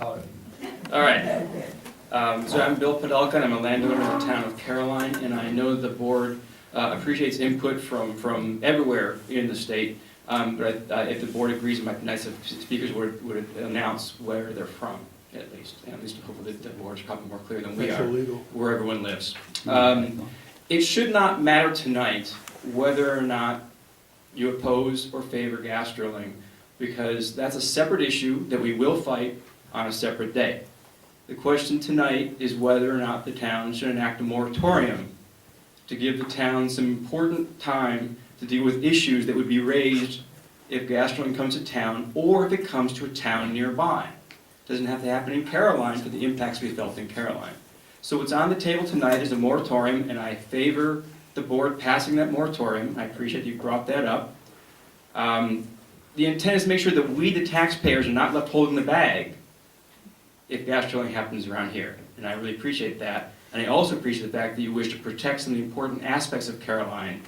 All right. So I'm Bill Podelka, and I'm a landowner in the town of Caroline, and I know the board appreciates input from everywhere in the state. But if the board agrees, it might be nice if speakers would announce where they're from, at least. And at least hopefully the board's probably more clear than we are, where everyone lives. It should not matter tonight whether or not you oppose or favor gas drilling, because that's a separate issue that we will fight on a separate day. The question tonight is whether or not the town should enact a moratorium to give the town some important time to deal with issues that would be raised if gas drilling comes to town, or if it comes to a town nearby. It doesn't have to happen in Caroline for the impacts we felt in Caroline. So what's on the table tonight is a moratorium, and I favor the board passing that moratorium. I appreciate you brought that up. The intent is to make sure that we, the taxpayers, are not left holding the bag if gas drilling happens around here, and I really appreciate that. And I also appreciate the fact that you wish to protect some of the important aspects of Caroline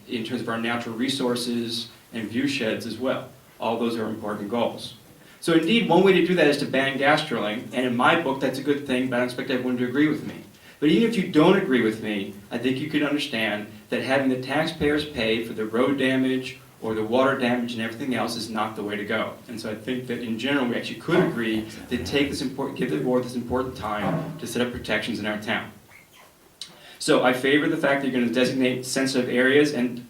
in terms of our natural resources and view sheds as well. All those are important goals. So indeed, one way to do that is to ban gas drilling, and in my book that's a good thing, but I don't expect everyone to agree with me. But even if you don't agree with me, I think you can understand that having the taxpayers pay for the road damage or the water damage and everything else is not the way to go. And so I think that in general we actually could agree to take this give the board this important time to set up protections in our town. So I favor the fact that you're going to designate sensitive areas, and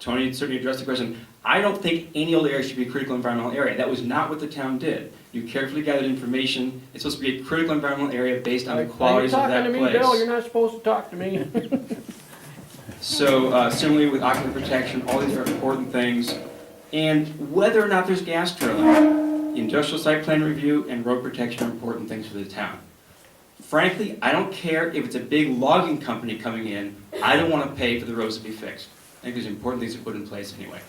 Tony certainly addressed the question. I don't think any old area should be a critical environmental area. That was not what the town did. You carefully gathered information. It's supposed to be a critical environmental area based on the qualities of that place. You're talking to me, Bill. You're not supposed to talk to me. So similarly with aquifer protection, all these are important things. And whether or not there's gas drilling, industrial site plan review and road protection are important things for the town. Frankly, I don't care if it's a big logging company coming in. I don't want to pay for the roads to be fixed. I think there's important things to put in place anyway.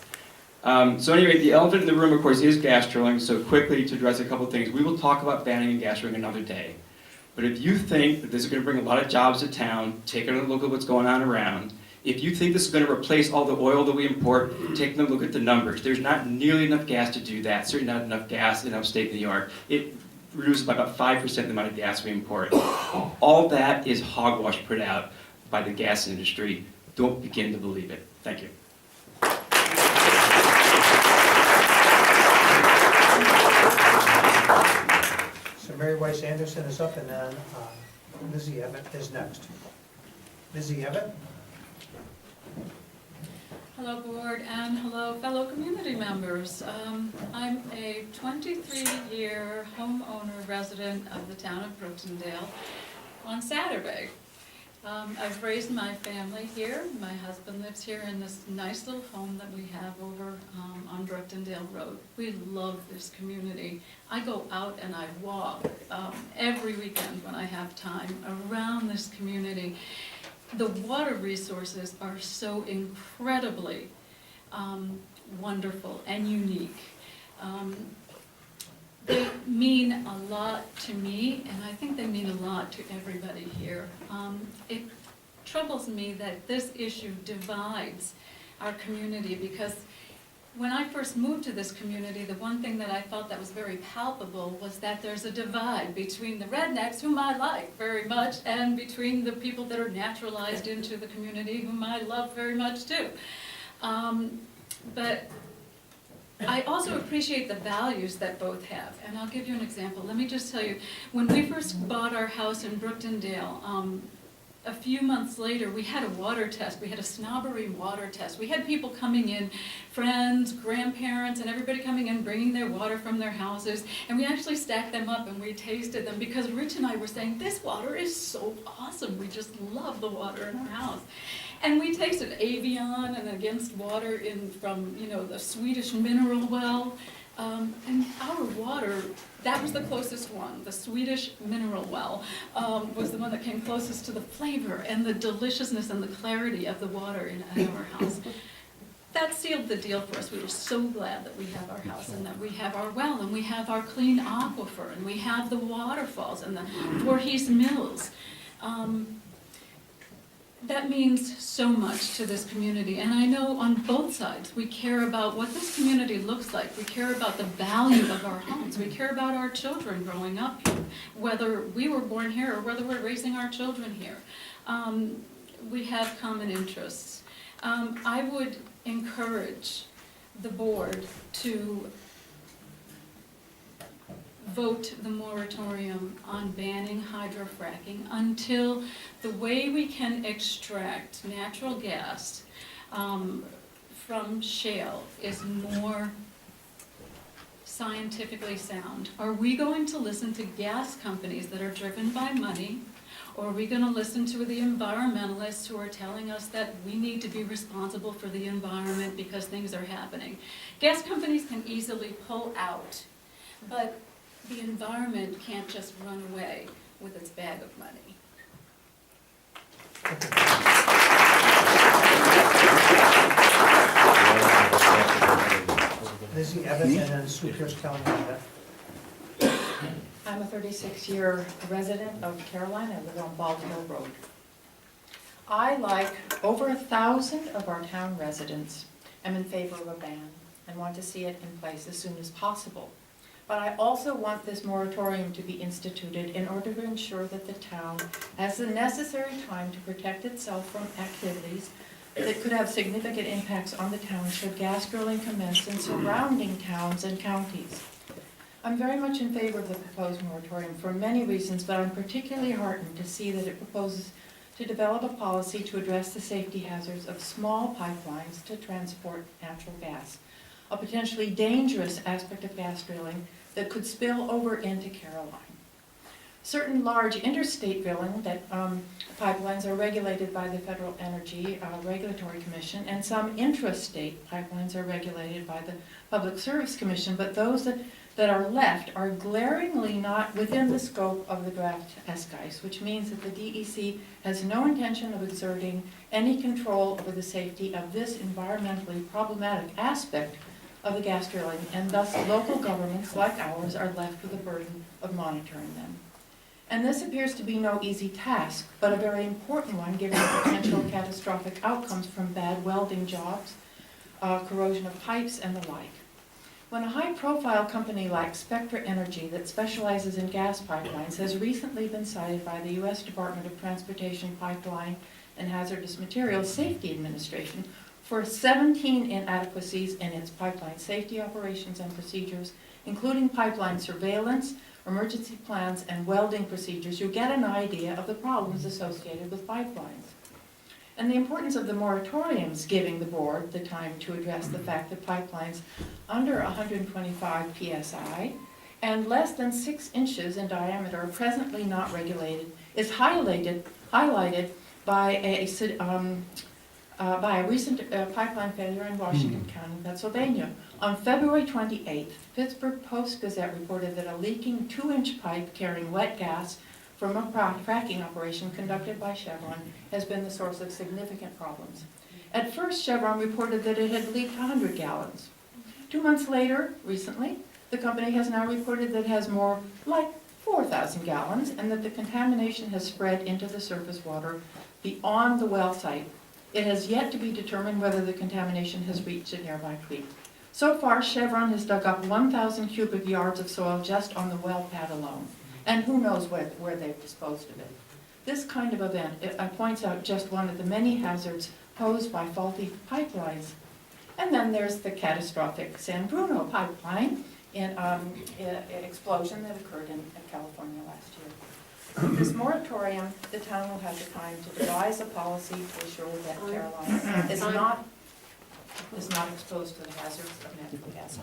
So anyway, the elephant in the room, of course, is gas drilling. So quickly to address a couple of things, we will talk about banning gas drilling another day. But if you think that this is going to bring a lot of jobs to town, take a look at what's going on around. If you think this is going to replace all the oil that we import, take a look at the numbers. There's not nearly enough gas to do that. Certainly not enough gas in upstate New York. It reduces by about 5% the amount of gas we import. All that is hogwash put out by the gas industry. Don't begin to believe it. Thank you. So Mary Weiss Anderson is up, and then Lizzie Evett is next. Lizzie Evett? Hello board and hello fellow community members. I'm a 23-year homeowner resident of the town of Brooktondale on Saturday. I've raised my family here. My husband lives here in this nice little home that we have over on Brooktondale Road. We love this community. I go out and I walk every weekend when I have time around this community. The water resources are so incredibly wonderful and unique. They mean a lot to me, and I think they mean a lot to everybody here. It troubles me that this issue divides our community, because when I first moved to this community, the one thing that I felt that was very palpable was that there's a divide between the rednecks, whom I like very much, and between the people that are naturalized into the community, whom I love very much too. But I also appreciate the values that both have, and I'll give you an example. Let me just tell you, when we first bought our house in Brooktondale, a few months later, we had a water test. We had a snobbery water test. We had people coming in, friends, grandparents, and everybody coming in, bringing their water from their houses, and we actually stacked them up and we tasted them, because Rich and I were saying, this water is so awesome. We just love the water in our house. And we tasted Avion and Against Water from the Swedish mineral well. And our water, that was the closest one. The Swedish mineral well was the one that came closest to the flavor and the deliciousness and the clarity of the water in our house. That sealed the deal for us. We were so glad that we have our house and that we have our well and we have our clean aquifer and we have the waterfalls and the Voorhees Mills. That means so much to this community, and I know on both sides, we care about what this community looks like. We care about the value of our homes. We care about our children growing up here, whether we were born here or whether we're raising our children here. We have common interests. I would encourage the board to vote the moratorium on banning hydrofracking until the way we can extract natural gas from shale is more scientifically sound. Are we going to listen to gas companies that are driven by money, or are we going to listen to the environmentalists who are telling us that we need to be responsible for the environment because things are happening? Gas companies can easily pull out, but the environment can't just run away with its bag of money. Lizzie Evans and then Sue Pierce Kelly on that. I'm a 36-year resident of Caroline. I live on Bald Hill Road. I, like over 1,000 of our town residents, am in favor of a ban and want to see it in place as soon as possible. But I also want this moratorium to be instituted in order to ensure that the town has the necessary time to protect itself from activities that could have significant impacts on the town should gas drilling commence in surrounding towns and counties. I'm very much in favor of the proposed moratorium for many reasons, but I'm particularly heartened to see that it proposes to develop a policy to address the safety hazards of small pipelines to transport natural gas, a potentially dangerous aspect of gas drilling that could spill over into Caroline. Certain large interstate drilling pipelines are regulated by the Federal Energy Regulatory Commission, and some intrastate pipelines are regulated by the Public Service Commission, but those that are left are glaringly not within the scope of the draft SGICE, which means that the DEC has no intention of exerting any control over the safety of this environmentally problematic aspect of the gas drilling, and thus local governments like ours are left with the burden of monitoring them. And this appears to be no easy task, but a very important one given the potential catastrophic outcomes from bad welding jobs, corrosion of pipes, and the like. When a high-profile company like Spectra Energy that specializes in gas pipelines has recently been cited by the U.S. Department of Transportation Pipeline and Hazardous Materials Safety Administration for 17 inadequacies in its pipeline safety operations and procedures, including pipeline surveillance, emergency plans, and welding procedures, you get an idea of the problems associated with pipelines. And the importance of the moratoriums giving the board the time to address the fact that pipelines under 125 psi and less than 6 inches in diameter are presently not regulated is highlighted by a recent pipeline failure in Washington County, Pennsylvania. On February 28th, Pittsburgh Post-Gazette reported that a leaking 2-inch pipe carrying wet gas from a fracking operation conducted by Chevron has been the source of significant problems. At first, Chevron reported that it had leaked 100 gallons. 2 months later, recently, the company has now reported that it has more like 4,000 gallons and that the contamination has spread into the surface water beyond the well site. It has yet to be determined whether the contamination has reached a nearby creek. So far, Chevron has dug up 1,000 cubic yards of soil just on the well pad alone, and who knows where they've disposed of it. This kind of event points out just one of the many hazards posed by faulty pipelines. And then there's the catastrophic San Bruno pipeline explosion that occurred in California last year. With this moratorium, the town will have the time to devise a policy to ensure that Caroline is not exposed to the hazards of natural gas.